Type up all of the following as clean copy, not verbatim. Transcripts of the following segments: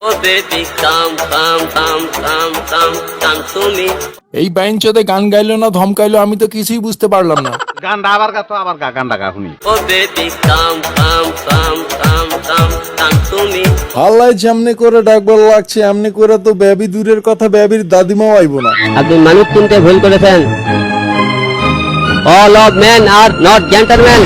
Oh baby, come to me. এই বাইঞ্চোদে গান গাইলো না ধমকাইলো আমি তো কিছুই বুঝতে পারলাম না। গানটা আবার গা তো আবার গা গানটা গা শুনি। Oh baby, come to me. হাল্লাই যেমনি করে ডাকবার লাগছে এমনি করে তো বেবি দূরের কথা বেবির দাদিমাও আইব না। আপনি মানুষ চিনতে ভুল করেছেন। All of men are not gentlemen.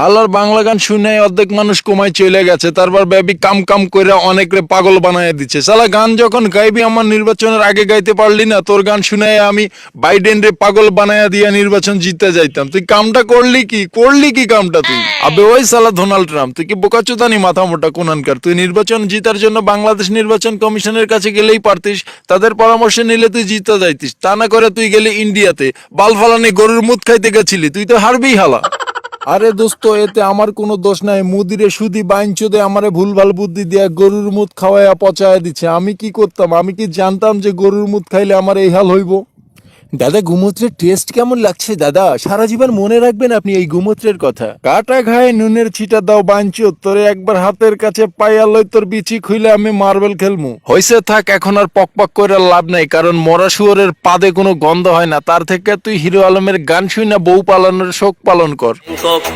হালার বাংলা গান শুনে অর্ধেক মানুষ কমায় চলে গেছে, তারপর বেবি কাম কাম করে অনেকরে পাগল বানায় দিচ্ছে। সালা গান যখন গাইবি আমার নির্বাচনের আগে গাইতে পারলি না, তোর গান শুনে আমি বাইডেন রে পাগল বানায়া দিয়া নির্বাচন জিতে যাইতাম। তুই কামটা করলি কি কামটা তুই? আবে ওই সালা ডোনাল্ড ট্রাম্প, তুই কি বোকাচোদানি মাথা মোটা কোনানকার? তুই নির্বাচন জিতার জন্য বাংলাদেশ নির্বাচন কমিশনের কাছে গেলেই পারতিস, তাদের পরামর্শ নিলে তুই জিতে যাইতিস। তা না করে তুই গেলি ইন্ডিয়াতে বাল ফালানি গরুর মুদ খাইতে গেছিলি, তুই তো হারবি হালা। আরে দোস্ত, এতে আমার কোনো দোষ নাই। মুদিরে সুদি বাইঞ্চোদে আমারে ভুলভাল বুদ্ধি দিয়া গরুর মুদ খাওয়াইয়া পচায়া দিচ্ছে। আমি কি করতাম? আমি কি জানতাম যে গরুর মুদ খাইলে আমার এই হাল হইব? দাদা, গোমূত্রের টেস্ট কেমন লাগছে দাদা? সারা জীবন মনে রাখবেন আপনি এই গোমূত্রের কথা। কাটা ঘায়ে নুনের ছিটা দাও বাইঞ্চোদ, তোরে একবার হাতের কাছে পাইয়া লই তোর বিচি খুইলে আমি মার্বেল খেলমু। হইছে থাক, এখন আর পকপক করে লাভ নাই, কারণ মরা শুয়োরের পাদে কোনো গন্ধ হয় না। তার থেকে তুই হিরো আলমের গান শুনে বউ পালনের শোক পালন কর।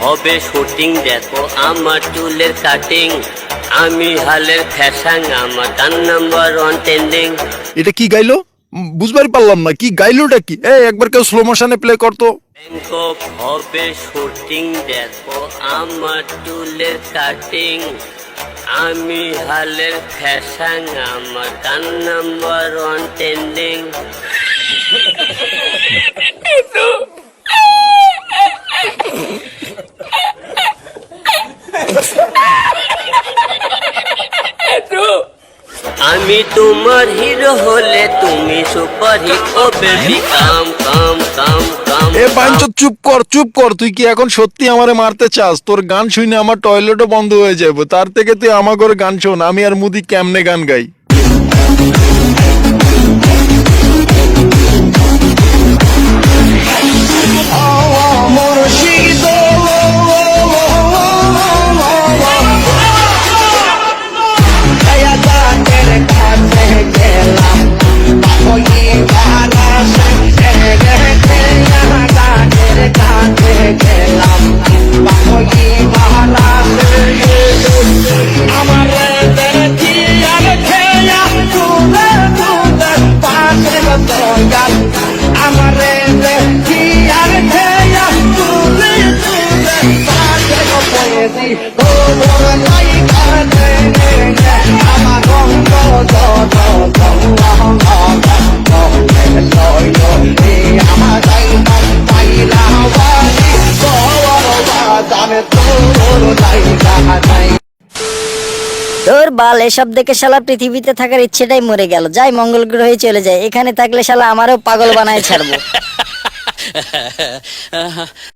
হবে শুটিং, দেখো আমার চুলের কাটিং, আমি হালের ফ্যাশন, আমার গান নাম্বার 1 ট্রেন্ডিং। এটা কি গাইলো? বুঝবারই পারলাম না, কি গাইলোটা কি? একবার কেউ স্লো মোশনে প্লে করতো। ব্যাংকক হবে শুটিং, দেখো আমার চুলের কাটিং, আমি হালের ফ্যাশন, আমার গান নাম্বার 1 ট্রেন্ডিং। আমি তোমার হিরো হলে তুমি সুপার হিট। ও বেবি কাম। এ বাইঞ্চোদ চুপ কর। তুই কি এখন সত্যি আমারে মারতে চাস? তোর গান শুনে আমার টয়লেটও বন্ধ হয়ে যাবে। তার থেকে তুই আমার ঘরে গান শোন, আমি আর মুদি কেমনে গান গাই। তোর বাল, এসব দেখে শালা পৃথিবীতে থাকার ইচ্ছেটাই মরে গেল। যাই মঙ্গল গ্রহে চলে যায়, এখানে থাকলে শালা আমারও পাগল বানায় ছাড়বো।